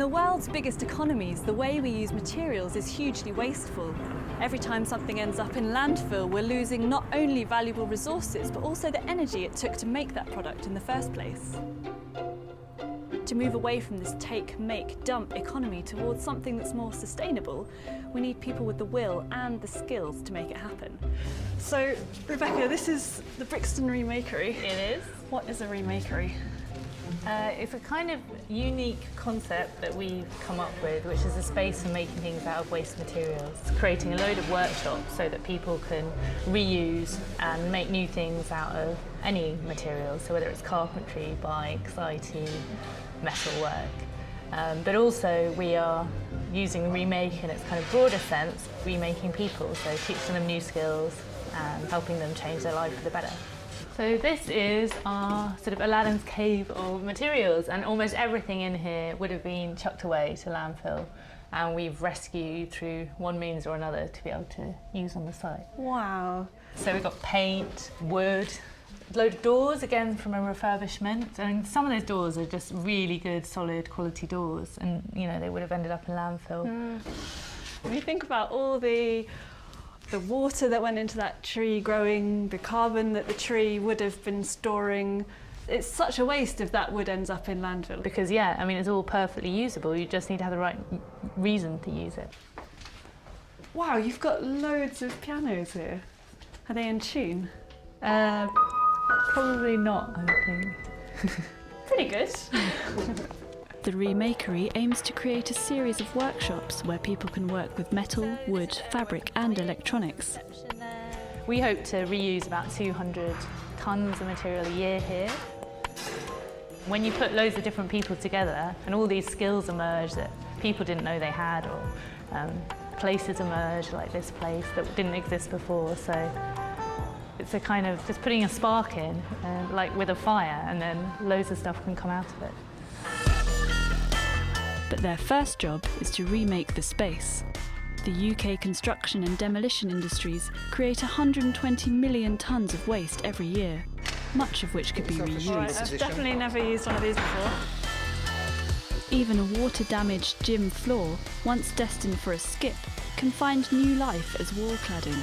the world's biggest economies, the way we use materials is hugely wasteful. Every time something ends up in landfill, we're losing not only valuable resources, but also the energy it took to make that product in the first place. To move away from this take, make, dump economy towards something that's more sustainable, we need people with the will and the skills to make it happen. So, Rebecca, this is the Brixton Remakery. It is. What is a Remakery? It's a kind of unique concept that we've come up with, which is a space for making things out of waste materials, creating a load of workshops so that people can reuse and make new things out of any materials, so whether it's carpentry, bikes, IT, metalwork. But also we are using remake in its kind of broader sense, remaking people, so teaching them new skills and helping them change their life for the better. So this is our sort of Aladdin's cave of materials, and almost everything in here would have been chucked away to landfill, and we've rescued through one means or another to be able to use on the site. Wow. So we've got paint, wood, a load of doors, again from a refurbishment, and some of those doors are just really good, solid quality doors, and you know, they would have ended up in landfill. When you think about all the water that went into that tree growing, the carbon that the tree would have been storing, it's such a waste if that wood ends up in landfill. Because yeah, I mean, it's all perfectly usable, you just need to have the right reason to use it. Wow, you've got loads of pianos here. Are they in tune? Probably not, I think. Pretty good. The Remakery aims to create a series of workshops where people can work with metal, wood, fabric and electronics. We hope to reuse about 200 tonnes of material a year here. When you put loads of different people together and all these skills emerge that people didn't know they had, or places emerge like this place that didn't exist before, so it's a kind of just putting a spark in, like with a fire, and then loads of stuff can come out of it. But their first job is to remake the space. The UK construction and demolition industries create 120 million tonnes of waste every year, much of which could be reused. I've definitely never used one of these before. Even a water-damaged gym floor, once destined for a skip, can find new life as wall cladding.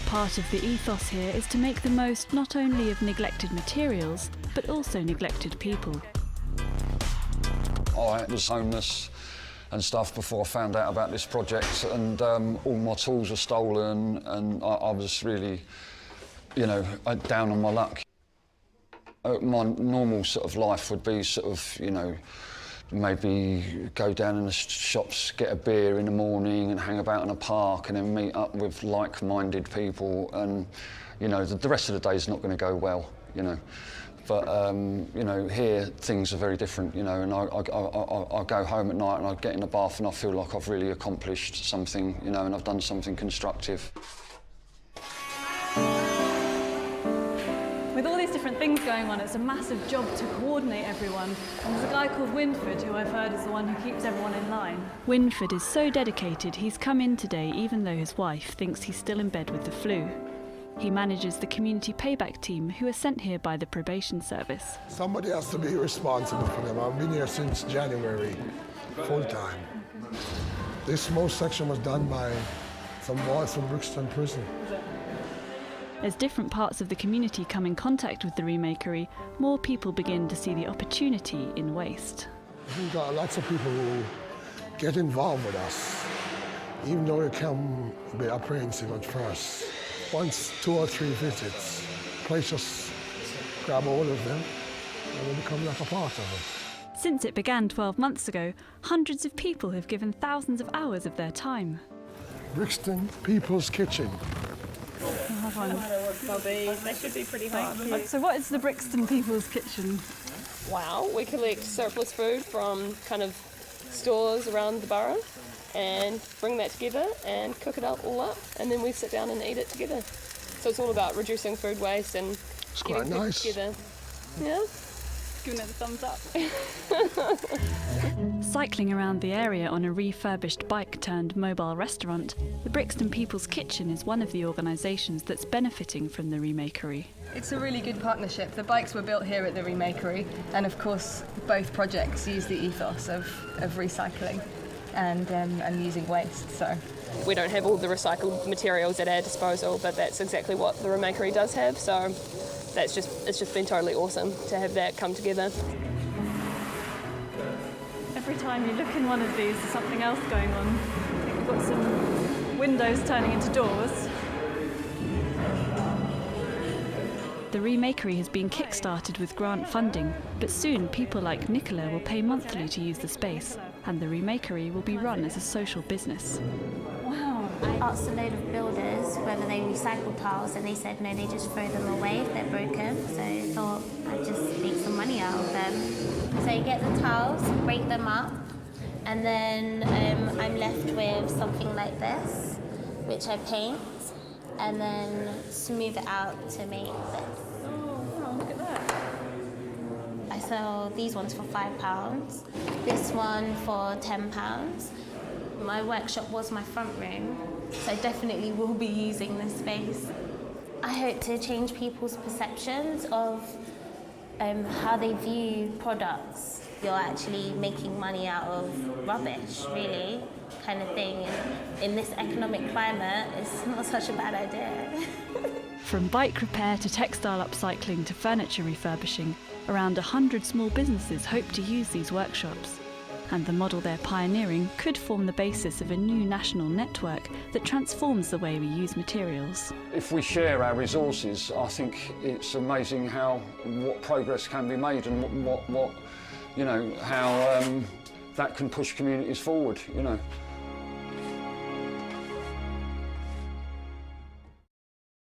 Part of the ethos here is to make the most not only of neglected materials, but also neglected people. I was homeless and stuff before I found out about this project, and all my tools were stolen, and I was really, you know, down on my luck. My normal sort of life would be sort of, you know, maybe go down in the shops, get a beer in the morning and hang about in a park and then meet up with like-minded people, and, you know, the rest of the day is not going to go well, you know. But, you know, here things are very different, you know, and I go home at night and I get in the bath and I feel like I've really accomplished something, you know, and I've done something constructive. With all these different things going on, it's a massive job to coordinate everyone. And there's a guy called Winford, who I've heard is the one who keeps everyone in line. Winford is so dedicated he's come in today even though his wife thinks he's still in bed with the flu. He manages the community payback team who are sent here by the probation service. Somebody has to be responsible for them. I've been here since January, full-time. This small section was done by some boys from Brixton prison. As different parts of the community come in contact with the Remakery, more people begin to see the opportunity in waste. We've got lots of people who get involved with us, even though they come a bit apprehensive at first. Once 2 or 3 visits, police just grab hold of them and they become like a part of it. Since it began 12 months ago, hundreds of people have given thousands of hours of their time. Brixton People's Kitchen. I'll have one. They should be pretty hot. So what is the Brixton People's Kitchen? Wow, we collect surplus food from kind of stores around the borough and bring that together and cook it all up, and then we sit down and eat it together. So it's all about reducing food waste and It's getting quite food nice. together. Yeah? Giving it the thumbs up. Cycling around the area on a refurbished bike-turned-mobile restaurant, the Brixton People's Kitchen is one of the organisations that's benefiting from the Remakery. It's a really good partnership. The bikes were built here at the Remakery, and of course both projects use the ethos of recycling and using waste. So We don't have all the recycled materials at our disposal, but that's exactly what the Remakery does have. So it's just been totally awesome to have that come together. Every time you look in one of these, there's something else going on. I think we've got some windows turning into doors. The Remakery has been kick-started with grant funding, but soon people like Nicola will pay monthly to use the space, and the Remakery will be run as a social business. I asked a load of builders whether they recycle tiles, and they said no, they just throw them away if they're broken. So I thought I'd just make some money out of them. So you get the tiles, break them up, and then I'm left with something like this, which I paint, and then smooth it out to make this. Oh, look at that. I sell these ones for £5, this one for £10. My workshop was my front room, so I definitely will be using this space. I hope to change people's perceptions of how they view products. You're actually making money out of rubbish, really, kind of thing. And in this economic climate, it's not such a bad idea. From bike repair to textile upcycling to furniture refurbishing, around 100 small businesses hope to use these workshops. And the model they're pioneering could form the basis of a new national network that transforms the way we use materials. If we share our resources, I think it's amazing what progress can be made and how that can push communities forward,